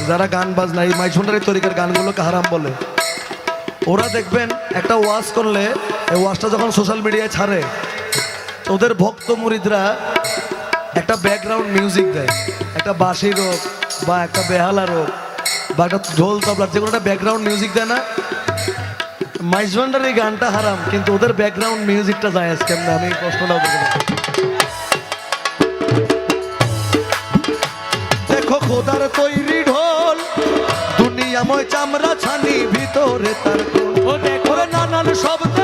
যারা গান বাজনা এই মাইজভান্ডারি তরিকার গানগুলোকে হারাম বলে, ওরা দেখবেন একটা ওয়াজ করলে এই ওয়াজটা যখন সোশ্যাল মিডিয়ায় ছাড়ে, ওদের ভক্ত মুরিদরা একটা ব্যাকগ্রাউন্ড মিউজিক দেয়, একটা বাঁশির হোক বা একটা বেহালার হোক বা একটা ঢোল তবলার, যে কোনো একটা ব্যাকগ্রাউন্ড মিউজিক দেয় না। মাইজভান্ডারি গানটা হারাম, কিন্তু ওদের ব্যাকগ্রাউন্ড মিউজিকটা যায় কেমন, আমি প্রশ্নটা ওদেরকে দেখো। খোদার তৈরি ঢোল দুনিয়াময় চামড়া ছানি, ভিতরে তার ও দেখো নানান শব্দ